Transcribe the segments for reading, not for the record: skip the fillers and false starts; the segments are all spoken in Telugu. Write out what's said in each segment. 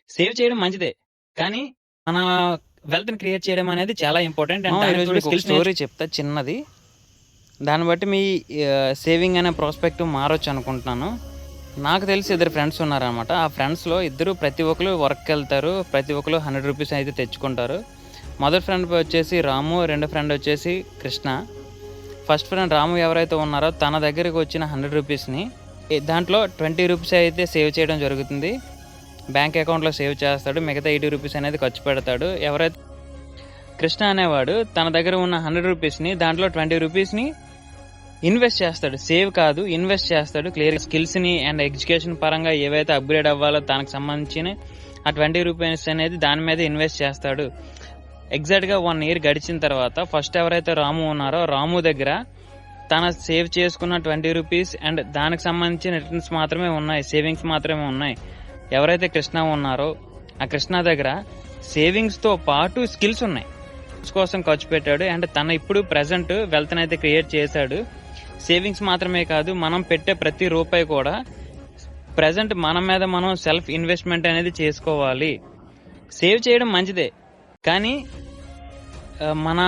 సేవ్ చేయడం మంచిదే. కానీ మన వెల్త్‌ని క్రియేట్ చేయడం అనేది చాలా ఇంపార్టెంట్. అండ్ ఈరోజు మీకు ఒక స్టోరీ చెప్తా చిన్నది. దాన్ని బట్టి మీ సేవింగ్ అనే ప్రాస్పెక్టివ్ మారొచ్చు అనుకుంటున్నాను. నాకు తెలిసి 2 ఫ్రెండ్స్ ఉన్నారనమాట. ఆ ఫ్రెండ్స్‌లో ఇద్దరు ప్రతి ఒక్కరు వర్క్‌కి వెళ్తారు. ప్రతి ఒక్కరు 100 రూపీస్ అయితే తెచ్చుకుంటారు. మొదటి ఫ్రెండ్ వచ్చేసి రాము, రెండో ఫ్రెండ్ వచ్చేసి కృష్ణ. ఫస్ట్ ఫ్రెండ్ రాము ఎవరైతే ఉన్నారో తన దగ్గరికి వచ్చిన 100 రూపీస్ని దాంట్లో 20 రూపీస్ అయితే సేవ్ చేయడం జరుగుతుంది. బ్యాంక్ అకౌంట్లో సేవ్ చేస్తాడు. మిగతా 80 రూపీస్ అనేది ఖర్చు పెడతాడు. ఎవరైతే కృష్ణ అనేవాడు తన దగ్గర ఉన్న 100 రూపీస్ని దాంట్లో 20 రూపీస్ని ఇన్వెస్ట్ చేస్తాడు. సేవ్ కాదు, ఇన్వెస్ట్ చేస్తాడు. క్లియర్ స్కిల్స్ని అండ్ ఎడ్యుకేషన్ పరంగా ఏవైతే అప్గ్రేడ్ అవ్వాలో దానికి సంబంధించిన ఆ 20 రూపీస్ అనేది దాని మీద ఇన్వెస్ట్ చేస్తాడు. ఎగ్జాక్ట్గా 1 ఇయర్ గడిచిన తర్వాత ఫస్ట్ ఎవరైతే రాము ఉన్నారో రాము దగ్గర తన సేవ్ చేసుకున్న 20 రూపీస్ అండ్ దానికి సంబంధించిన రిటర్న్స్ మాత్రమే ఉన్నాయి, సేవింగ్స్ మాత్రమే ఉన్నాయి. ఎవరైతే కృష్ణ ఉన్నారో ఆ కృష్ణ దగ్గర సేవింగ్స్తో పాటు స్కిల్స్ ఉన్నాయి. కోసం ఖర్చు పెట్టాడు అండ్ తన ఇప్పుడు ప్రజెంట్ వెల్త్ని అయితే క్రియేట్ చేశాడు. సేవింగ్స్ మాత్రమే కాదు, మనం పెట్టే ప్రతి రూపాయి కూడా ప్రజెంట్ మన మీద మనం సెల్ఫ్ ఇన్వెస్ట్మెంట్ అనేది చేసుకోవాలి. సేవ్ చేయడం మంచిదే, కానీ మన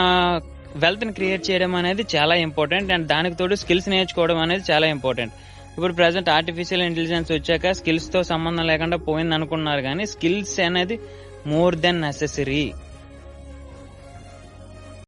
వెల్త్ని క్రియేట్ చేయడం అనేది చాలా ఇంపార్టెంట్. అండ్ దానికి తోడు స్కిల్స్ నేర్చుకోవడం అనేది చాలా ఇంపార్టెంట్. ఇప్పుడు ప్రజెంట్ ఆర్టిఫిషియల్ ఇంటెలిజెన్స్ వచ్చాక స్కిల్స్తో సంబంధం లేకుండా పోయింది అనుకున్నారు, కానీ స్కిల్స్ అనేది మోర్ దెన్ నెసెసరీ.